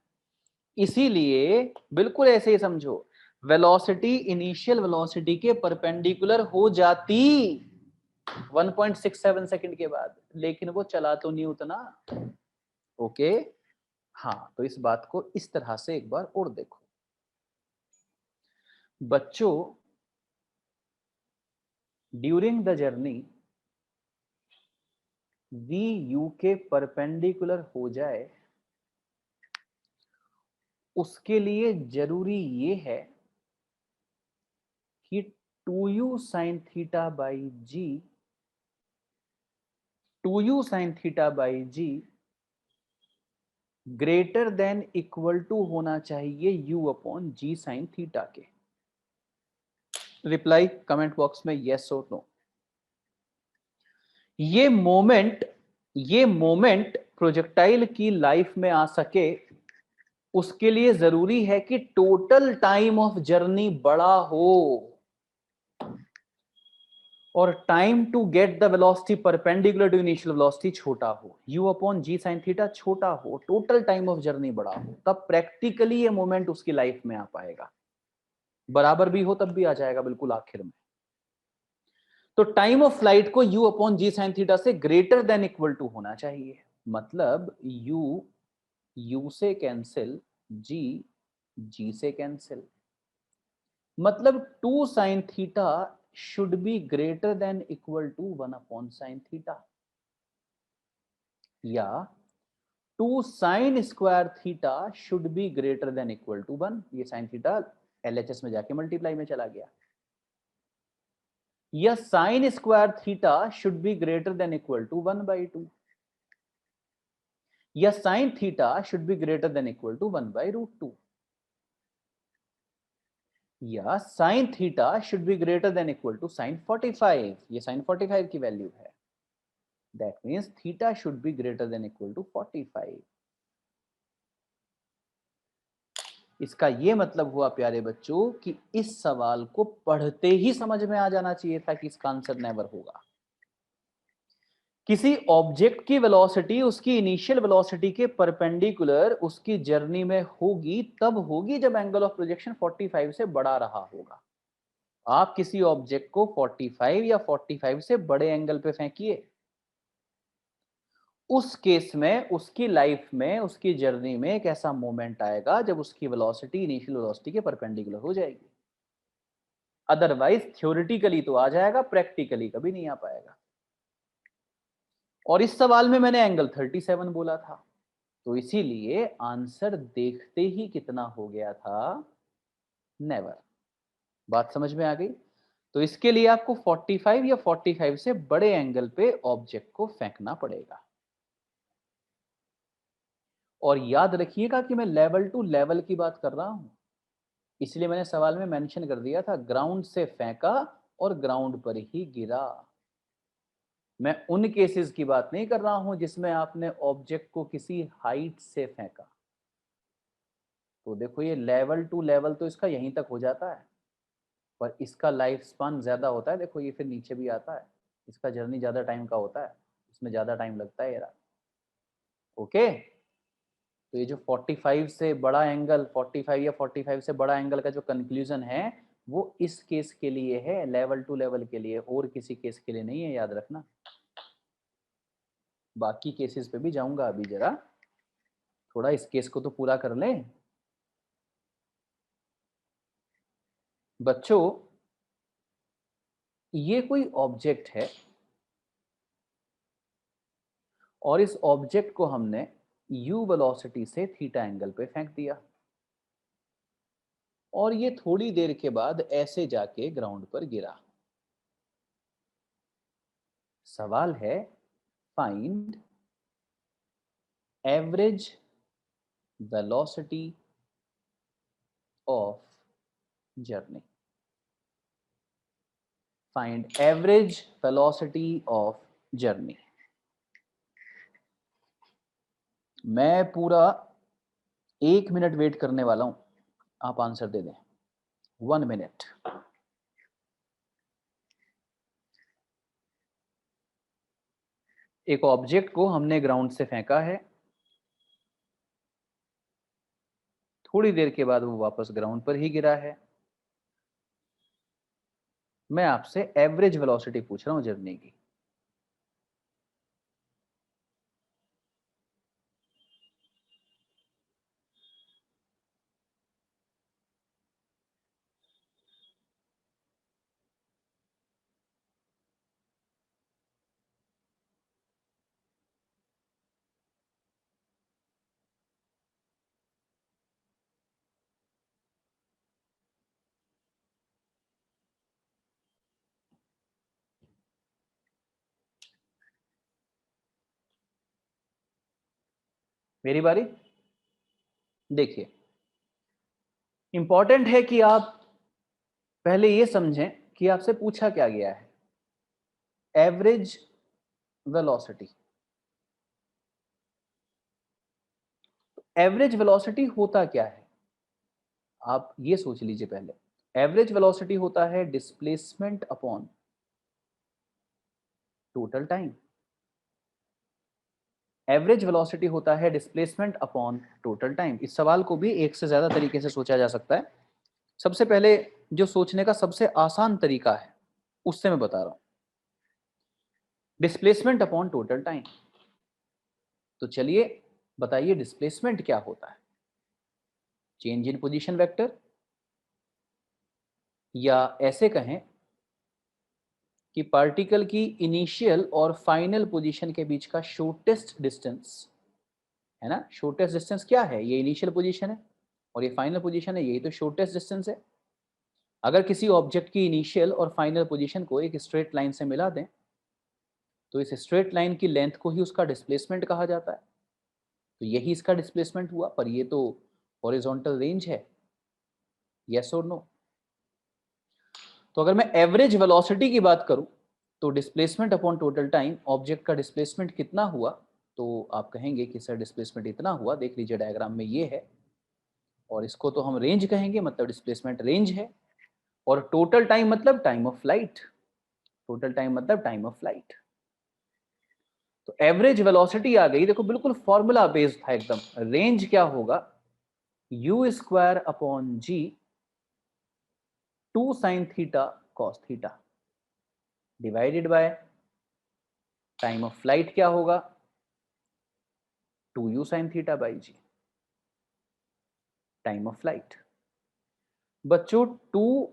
इसीलिए बिल्कुल ऐसे ही समझो, वेलोसिटी इनिशियल वेलोसिटी के परपेंडिकुलर हो जाती 1.67 सेकंड के बाद, लेकिन वो चला तो नहीं उतना। ओके, हाँ, तो इस बात को इस तरह से एक बार और देखो बच्चों। During the journey v u के परपेंडिकुलर हो जाए, उसके लिए जरूरी ये है कि 2u sine theta by g, 2u sine theta by g greater than equal to होना चाहिए u upon g sine theta के। रिप्लाई कमेंट बॉक्स में यस और नो। ये मोमेंट प्रोजेक्टाइल की लाइफ में आ सके, उसके लिए जरूरी है कि टोटल टाइम ऑफ जर्नी बड़ा हो और time to get the velocity perpendicular to initial velocity छोटा हो, u upon g sine theta छोटा हो, टोटल टाइम ऑफ जर्नी बड़ा हो, तब प्रैक्टिकली ये मोमेंट उसकी लाइफ में आ पाएगा। बराबर भी हो तब भी आ जाएगा बिल्कुल आखिर में। तो टाइम ऑफ फ्लाइट को u upon g sine theta से ग्रेटर देन इक्वल टू होना चाहिए। मतलब u से कैंसिल, g से कैंसिल, मतलब 2 sine theta should be greater than equal to 1 अपॉन साइन थीटा, या 2 sine square theta should be greater than equal to 1। ये साइन थीटा एलएचएस में जाके मल्टीप्लाई में चला गया। या sine square theta should be greater than equal to 1/2, या sine theta should be greater than equal to 1/√2, या sine theta should be greater than equal to sine 45, ये साइन 45 की वैल्यू है, that means theta should be greater than equal to 45। इसका ये मतलब हुआ प्यारे बच्चों कि इस सवाल को पढ़ते ही समझ में आ जाना चाहिए था कि इसका आंसर नेवर होगा। किसी ऑब्जेक्ट की वेलोसिटी उसकी इनिशियल वेलोसिटी के परपेंडिकुलर उसकी जर्नी में होगी तब होगी जब एंगल ऑफ प्रोजेक्शन 45 से बड़ा रहा होगा। आप किसी ऑब्जेक्ट को 45 या 45 से बड़े एंगल पे फेंकिए, उस केस में उसकी लाइफ में उसकी जर्नी में एक ऐसा मोमेंट आएगा जब उसकी वेलोसिटी इनिशियल वेलोसिटी के परपेंडिकुलर हो जाएगी। अदरवाइज थ्योरेटिकली तो आ जाएगा, प्रैक्टिकली कभी नहीं आ पाएगा। और इस सवाल में मैंने एंगल 37 बोला था, तो इसीलिए आंसर देखते ही कितना हो गया था, नेवर। बात समझ में आ गई? तो इसके लिए आपको 45 या 45 से बड़े एंगल पे ऑब्जेक्ट को फेंकना पड़ेगा। और याद रखिएगा कि मैं लेवल टू लेवल की बात कर रहा हूं, इसलिए मैंने सवाल में मेंशन कर दिया था ग्राउंड से फेंका और ग्राउंड पर ही गिरा। मैं उन केसेस की बात नहीं कर रहा हूं जिसमें आपने ऑब्जेक्ट को किसी हाइट से फेंका। तो देखो ये लेवल टू लेवल तो इसका यहीं तक हो जाता है, पर इसका लाइफ स्पान ज्यादा होता है। देखो ये फिर नीचे भी आता है, इसका जर्नी ज्यादा टाइम का होता है, इसमें ज्यादा टाइम लगता है यार। ओके, तो ये जो 45 से बड़ा एंगल, 45 या 45 से बड़ा एंगल का जो कंक्लूजन है वो इस केस के लिए है, लेवल टू लेवल के लिए, और किसी केस के लिए नहीं है, याद रखना। बाकी केसेस पे भी जाऊंगा, अभी जरा थोड़ा इस केस को तो पूरा कर लें बच्चों। ये कोई ऑब्जेक्ट है और इस ऑब्जेक्ट को हमने u वेलोसिटी से थीटा एंगल पे फेंक दिया, और ये थोड़ी देर के बाद ऐसे जाके ग्राउंड पर गिरा। सवाल है find average velocity of journey. Find average velocity of journey. मैं पूरा 1 मिनट वेट करने वाला हूं, आप आंसर दे दें। 1 मिनट। एक ऑब्जेक्ट को हमने ग्राउंड से फेंका है, थोड़ी देर के बाद वो वापस ग्राउंड पर ही गिरा है। मैं आपसे एवरेज वेलोसिटी पूछ रहा हूं जर्नी की। मेरी बारी। देखिए, इंपॉर्टेंट है कि आप पहले ये समझें कि आपसे पूछा क्या गया है, एवरेज वेलोसिटी। एवरेज वेलोसिटी होता क्या है, आप ये सोच लीजिए पहले। एवरेज वेलोसिटी होता है displacement upon total time. Average velocity होता है डिस्प्लेसमेंट अपॉन टोटल टाइम। इस सवाल को भी एक से ज्यादा तरीके से सोचा जा सकता है। सबसे पहले जो सोचने का सबसे आसान तरीका है उससे मैं बता रहा हूं, डिस्प्लेसमेंट अपॉन टोटल टाइम। तो चलिए बताइए डिस्प्लेसमेंट क्या होता है, चेंज इन पोजीशन वेक्टर, या ऐसे कहें कि पार्टिकल की इनिशियल और फाइनल पोजीशन के बीच का शॉर्टेस्ट डिस्टेंस है ना। शॉर्टेस्ट डिस्टेंस क्या है, ये इनिशियल पोजीशन है और ये फाइनल पोजीशन है, यही तो शॉर्टेस्ट डिस्टेंस है। अगर किसी ऑब्जेक्ट की इनिशियल और फाइनल पोजीशन को एक स्ट्रेट लाइन से मिला दें तो इस स्ट्रेट लाइन की लेंथ को ही उसका डिस्प्लेसमेंट कहा जाता है। तो यही इसका डिस्प्लेसमेंट हुआ, पर ये तो हॉरिजॉन्टल रेंज है। यस और नो? तो अगर मैं एवरेज वेलोसिटी की बात करूं तो displacement upon total time, object का डिस्प्लेसमेंट कितना हुआ, तो आप कहेंगे कि सर डिस्प्लेसमेंट इतना हुआ। देख लीजिए डायग्राम में ये है, और इसको तो हम रेंज कहेंगे, मतलब डिस्प्लेसमेंट रेंज है। और टोटल टाइम मतलब time of flight, total time मतलब टाइम ऑफ फ्लाइट। तो एवरेज वेलोसिटी आ गई। देखो बिल्कुल फॉर्मूला बेस्ड था एकदम। रेंज क्या होगा, u square upon g 2 sine theta cos theta divided by time of flight क्या होगा, 2u sine theta by g, time of flight. बच्चों 2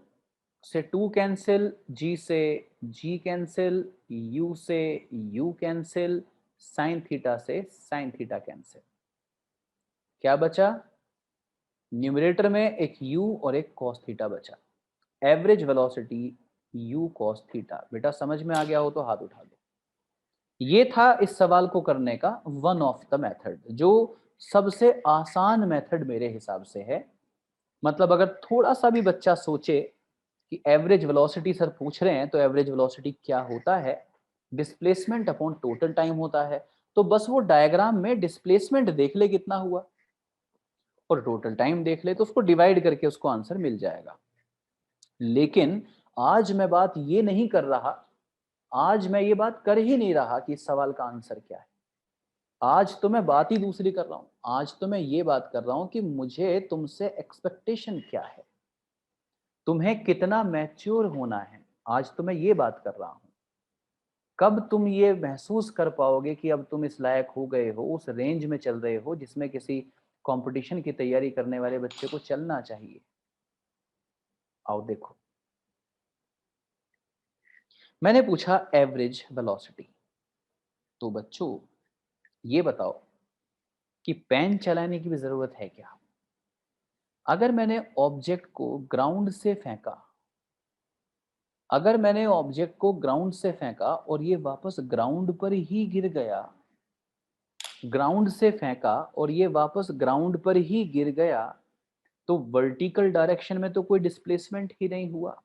से 2 कैंसिल, जी से जी कैंसिल, u से u कैंसिल, साइन थीटा से साइन थीटा कैंसिल। क्या बचा, न्यूमरेटर में एक u और एक cos थीटा बचा। Average velocity u cos theta. बेटा समझ में आ गया हो तो हाथ उठा दो। ये था इस सवाल को करने का वन ऑफ द मेथड, जो सबसे आसान मेथड मेरे हिसाब से है। मतलब अगर थोड़ा सा भी बच्चा सोचे कि एवरेज वेलोसिटी सर पूछ रहे हैं तो एवरेज वेलोसिटी क्या होता है, डिस्प्लेसमेंट अपॉन टोटल टाइम होता है, तो बस वो डायग्राम में डिस्प्लेसमेंट देख ले कितना हुआ और टोटल टाइम देख ले, तो उसको डिवाइड करके उसको आंसर मिल जाएगा। लेकिन आज मैं बात ये नहीं कर रहा, आज मैं ये बात कर ही नहीं रहा कि इस सवाल का आंसर क्या है। आज तो मैं बात ही दूसरी कर रहा हूं। आज तो मैं ये बात कर रहा हूं कि मुझे तुमसे एक्सपेक्टेशन क्या है, तुम्हें कितना मैच्योर होना है। आज तो मैं ये बात कर रहा हूं। कब तुम ये महसूस कर पाओगे कि अब तुम इस लायक हो गए हो, उस रेंज में चल रहे हो जिसमें किसी कंपटीशन की तैयारी करने वाले बच्चे को चलना चाहिए। आओ देखो, मैंने पूछा एवरेज वेलोसिटी। तो बच्चों ये बताओ कि पेन चलाने की भी जरूरत है क्या। अगर मैंने ऑब्जेक्ट को ग्राउंड से फेंका, अगर मैंने ऑब्जेक्ट को ग्राउंड से फेंका और ये वापस ग्राउंड पर ही गिर गया, ग्राउंड से फेंका और ये वापस ग्राउंड पर ही गिर गया, तो वर्टिकल डायरेक्शन में तो कोई डिस्प्लेसमेंट ही नहीं हुआ।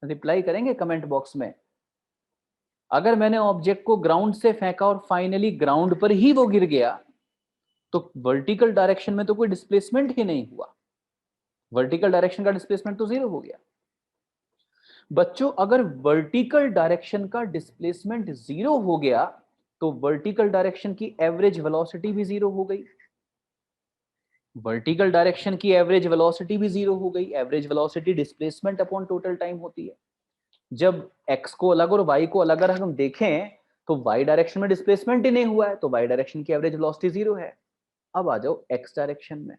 रिप्लाई करेंगे कमेंट बॉक्स में। अगर मैंने ऑब्जेक्ट को ग्राउंड से फेंका और फाइनली ग्राउंड पर ही वो गिर गया, तो वर्टिकल डायरेक्शन में तो कोई डिस्प्लेसमेंट ही नहीं हुआ। वर्टिकल डायरेक्शन का डिस्प्लेसमेंट तो जीरो हो गया। बच्चों अगर वर्टिकल डायरेक्शन का डिस्प्लेसमेंट जीरो हो गया तो वर्टिकल डायरेक्शन की एवरेज वेलोसिटी भी जीरो हो गई। वर्टिकल डायरेक्शन की एवरेज वेलोसिटी भी जीरो हो गई। Average velocity displacement upon total time होती है। जब x को अलग और y को अलग अगर हम देखें तो y डायरेक्शन में डिस्प्लेसमेंट ही नहीं हुआ है, तो y डायरेक्शन की एवरेज वेलोसिटी जीरो है। अब आ जाओ x डायरेक्शन में।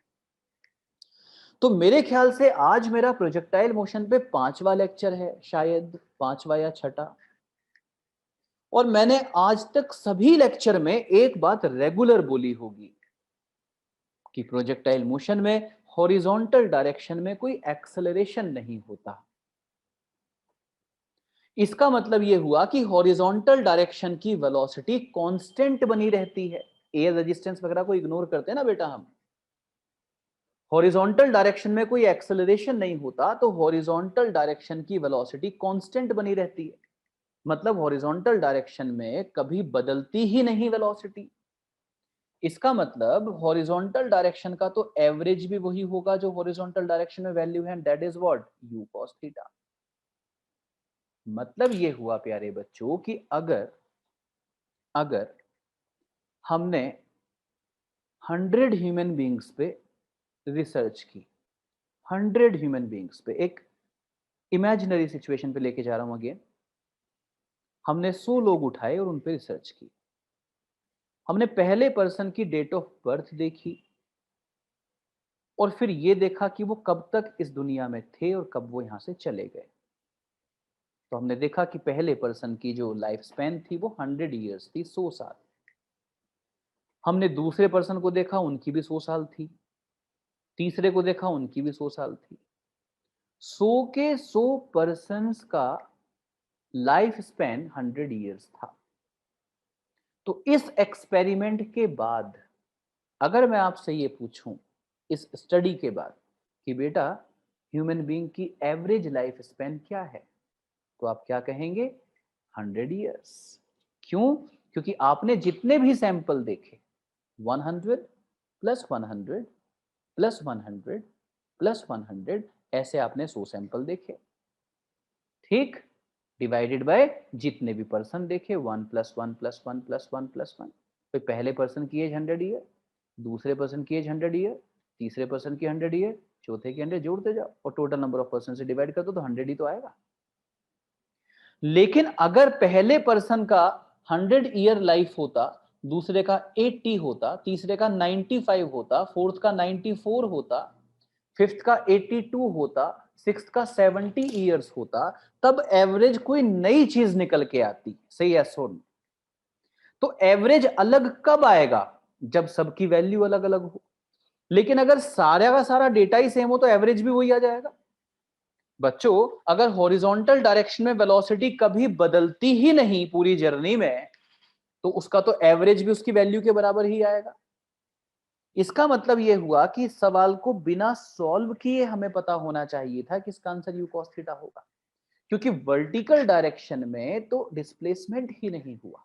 तो मेरे ख्याल से आज मेरा प्रोजेक्टाइल मोशन पे 5वां लेक्चर है, शायद 5वां या 6ठा। और मैंने आज तक सभी लेक्चर में एक बात रेगुलर बोली होगी कि प्रोजेक्टाइल मोशन में हॉरिजॉन्टल डायरेक्शन में कोई एक्सेलरेशन नहीं होता। इसका मतलब यह हुआ कि हॉरिजॉन्टल डायरेक्शन की वेलोसिटी कांस्टेंट बनी रहती है। एयर रेजिस्टेंस वगैरह को इग्नोर करते हैं ना बेटा हम। हॉरिजॉन्टल डायरेक्शन में कोई एक्सेलरेशन नहीं होता, तो हॉरिजॉन्टल डायरेक्शन की वेलोसिटी कांस्टेंट बनी रहती है। मतलब हॉरिजॉन्टल डायरेक्शन में कभी बदलती ही नहीं वेलोसिटी। इसका मतलब हॉरिजॉन्टल डायरेक्शन का तो एवरेज भी वही होगा जो हॉरिजॉन्टल डायरेक्शन में वैल्यू है, that is what, u cos theta. मतलब ये हुआ प्यारे बच्चों कि अगर अगर हमने 100 ह्यूमन बींग्स पे रिसर्च की, 100 ह्यूमन बींग्स पे, एक इमेजिनरी सिचुएशन पे लेके जा रहा हूं अगेन, हमने 100 लोग उठाए और उन पे रिसर्च की। हमने पहले पर्सन की डेट ऑफ बर्थ देखी और फिर ये देखा कि वो कब तक इस दुनिया में थे और कब वो यहां से चले गए। तो हमने देखा कि पहले पर्सन की जो लाइफ स्पैन थी वो 100 ईयर्स थी, 100 साल। हमने दूसरे पर्सन को देखा, उनकी भी 100 साल थी। तीसरे को देखा, उनकी भी 100 साल थी। 100 के 100 पर्सन्स का लाइफ स्पैन 100 ईयर्स था। तो इस एक्सपेरिमेंट के बाद अगर मैं आपसे ये पूछूं, इस स्टडी के बाद, कि बेटा ह्यूमन बीइंग की एवरेज लाइफ स्पैन क्या है, तो आप क्या कहेंगे? 100 ईयर्स। क्यों? क्योंकि आपने जितने भी सैंपल देखे 100 प्लस 100 प्लस 100 प्लस 100, ऐसे आपने 100 सैंपल देखे, ठीक, डिवाइडेड बाय जितने भी पर्सन देखे, 1 प्लस 1 प्लस 1 प्लस 1 प्लस 1। तो पहले पर्सन की एज 100 ईयर, दूसरे पर्सन की एज 100 ईयर, तीसरे पर्सन की 100 ईयर, चौथे की 100, जोड़ते जाओ और टोटल नंबर ऑफ पर्सन से डिवाइड कर दो तो 100 ही तो आएगा। लेकिन अगर पहले पर्सन का 100 ईयर लाइफ होता, दूसरे का 80 होता, तीसरे का 95 होता, फोर्थ का 94 होता, फिफ्थ का 82 होता, सिक्स्थ का 70 ईयर्स होता, तब एवरेज कोई नई चीज निकल के आती। सही है सोन? तो एवरेज अलग कब आएगा? जब सबकी वैल्यू अलग अलग हो। लेकिन अगर सारा का सारा डेटा ही सेम हो तो एवरेज भी वही आ जाएगा। बच्चों, अगर हॉरिजॉन्टल डायरेक्शन में वेलोसिटी कभी बदलती ही नहीं पूरी जर्नी में, तो उसका तो एवरेज भी उसकी वैल्यू के बराबर ही आएगा। इसका मतलब यह हुआ कि सवाल को बिना सॉल्व किए हमें पता होना चाहिए था कि इसका आंसर u cos थीटा होगा, क्योंकि वर्टिकल डायरेक्शन में तो डिस्प्लेसमेंट ही नहीं हुआ।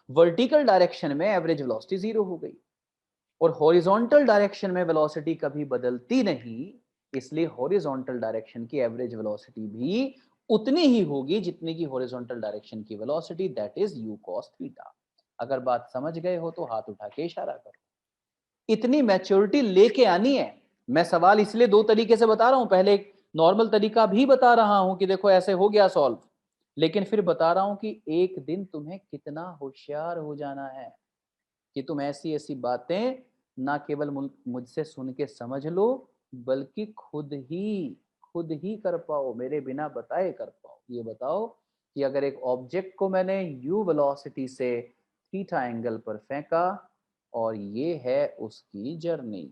वर्टिकल डायरेक्शन में एवरेज वेलोसिटी 0 हो गई और हॉरिजॉन्टल डायरेक्शन में वेलोसिटी कभी बदलती नहीं, इसलिए हॉरिजॉन्टल डायरेक्शन की एवरेज वेलोसिटी भी उतनी ही होगी जितनी की हॉरिजॉन्टल डायरेक्शन की velocity, that is u cos theta. अगर बात समझ गए हो तो हाथ उठा के इशारा करो। इतनी मैच्योरिटी लेके आनी है। मैं सवाल इसलिए दो तरीके से बता रहा हूं, पहले एक नॉर्मल तरीका भी बता रहा हूं कि देखो ऐसे हो गया सॉल्व, लेकिन फिर बता रहा हूं कि एक दिन तुम्हें कितना होशियार हो जाना है कि तुम ऐसी ऐसी बातें ना केवल मुझसे सुन के समझ लो, बल्कि खुद ही कर पाओ, मेरे बिना बताए कर पाओ। ये बताओ कि अगर एक ऑब्जेक्ट को मैंने u वेलोसिटी से थीटा एंगल पर फेंका और ये है उसकी जर्नी,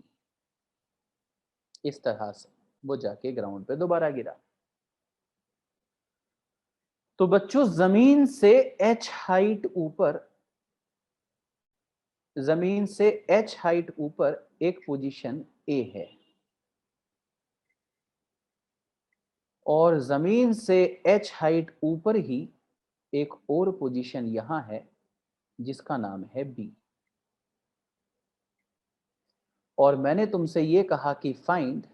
इस तरह से वो जाके ग्राउंड पे दोबारा गिरा, तो बच्चों जमीन से h हाइट ऊपर, जमीन से h हाइट ऊपर एक पोजीशन A है और जमीन से h हाइट ऊपर ही एक और पोजीशन यहां है जिसका नाम है B। और मैंने तुमसे ये कहा कि find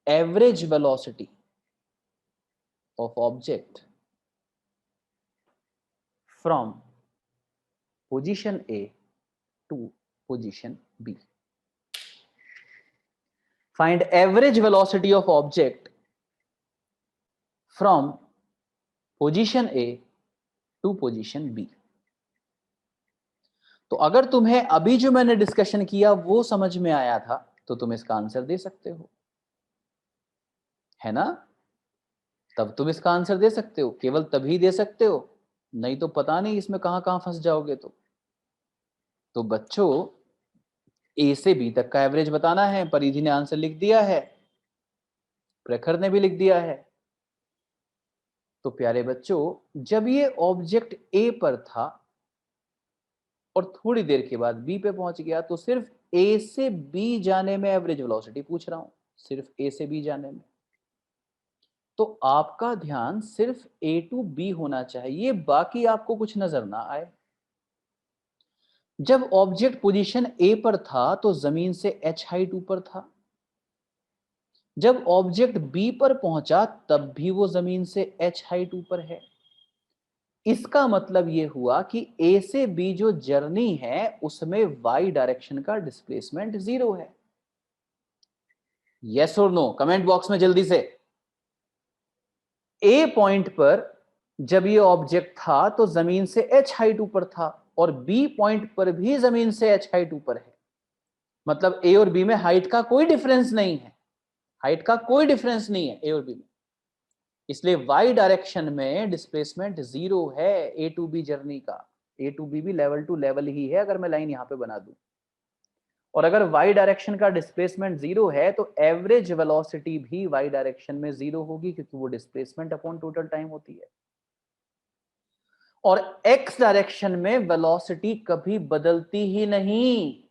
average velocity of object from position A to position B। Find average velocity of object from position A to position B। तो अगर तुम्हें अभी जो मैंने डिस्कशन किया वो समझ में आया था तो तुम इसका आंसर दे सकते हो, है ना? तब तुम इसका आंसर दे सकते हो, केवल तभी दे सकते हो, नहीं तो पता नहीं इसमें कहां कहां फंस जाओगे। तो बच्चों, ए से बी तक का एवरेज बताना है, परिधि ने आंसर लिख दिया है, प्रखर ने भी लिख दिया है। तो प्यारे बच्चों, जब ये ऑब्जेक्ट ए पर था और थोड़ी देर के बाद बी पे पहुंच गया, तो सिर्फ ए से बी जाने में एवरेज वेलोसिटी पूछ रहा हूं, सिर्फ ए से बी जाने में। तो आपका ध्यान सिर्फ ए टू बी होना चाहिए, बाकी आपको कुछ नजर ना आए। जब ऑब्जेक्ट पोजीशन ए पर था तो जमीन से एच हाइट ऊपर था, जब ऑब्जेक्ट बी पर पहुंचा तब भी वो जमीन से एच हाइट ऊपर है। इसका मतलब यह हुआ कि ए से बी जो जर्नी है उसमें वाई डायरेक्शन का डिस्प्लेसमेंट 0 है। यस और नो कमेंट बॉक्स में जल्दी से। ए पॉइंट पर जब ये ऑब्जेक्ट था तो जमीन से एच हाइट ऊपर था और बी पॉइंट पर भी जमीन से एच हाइट ऊपर है। मतलब ए और बी में हाइट का कोई डिफरेंस नहीं है, हाइट का कोई डिफरेंस नहीं है ए और बी में, इसलिए वाई डायरेक्शन में डिस्प्लेसमेंट 0 है ए टू बी जर्नी का। ए टू बी भी लेवल टू लेवल ही है अगर मैं लाइन यहां पे बना दूं। और अगर y डायरेक्शन का डिस्प्लेसमेंट जीरो है तो एवरेज वेलोसिटी भी y डायरेक्शन में जीरो होगी, क्योंकि वो डिस्प्लेसमेंट अपॉन टोटल टाइम होती है। और x डायरेक्शन में वेलोसिटी कभी बदलती ही नहीं,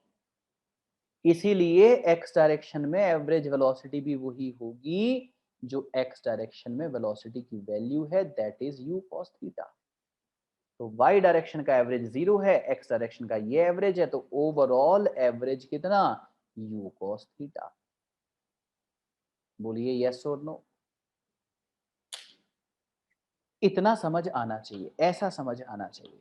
इसीलिए x डायरेक्शन में एवरेज वेलोसिटी भी वही होगी जो x डायरेक्शन में वेलोसिटी की वैल्यू है, that is u cos theta. तो y डायरेक्शन का एवरेज जीरो है, x डायरेक्शन का ये एवरेज है, तो ओवरऑल एवरेज कितना, u cos थीटा। बोलिए यस और नो। इतना समझ आना चाहिए, ऐसा समझ आना चाहिए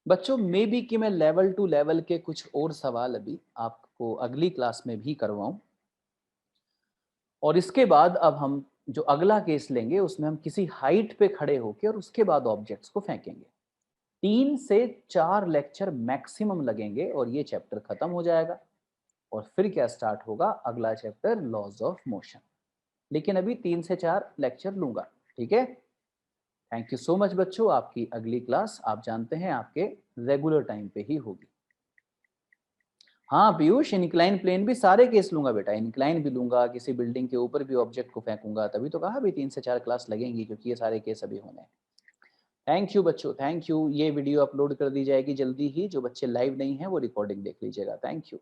बच्चों। मे बी कि मैं लेवल टू लेवल के कुछ और सवाल अभी आपको अगली क्लास में भी करवाऊं, और इसके बाद अब हम जो अगला केस लेंगे उसमें हम किसी हाइट पे खड़े होकर और उसके बाद ऑब्जेक्ट्स को फेंकेंगे। 3 से 4 लेक्चर मैक्सिमम लगेंगे और ये चैप्टर खत्म हो जाएगा। और फिर क्या स्टार्ट होगा, अगला चैप्टर लॉज ऑफ मोशन। लेकिन अभी 3 से 4 लेक्चर लूंगा, ठीक है। थैंक यू सो मच बच्चों। आपकी अगली क्लास आप जानते हैं आपके रेगुलर टाइम पे ही होगी। हाँ पीयूष, इंक्लाइन प्लेन भी सारे केस लूंगा बेटा, इंक्लाइन भी लूंगा, किसी बिल्डिंग के ऊपर भी ऑब्जेक्ट को फेंकूंगा, तभी तो कहा भी 3 से 4 क्लास लगेंगी, क्योंकि ये सारे केस अभी होने हैं। थैंक यू बच्चों, थैंक यू। ये वीडियो अपलोड कर दी जाएगी जल्दी ही, जो बच्चे लाइव नहीं है वो रिकॉर्डिंग देख लीजिएगा। Thank you.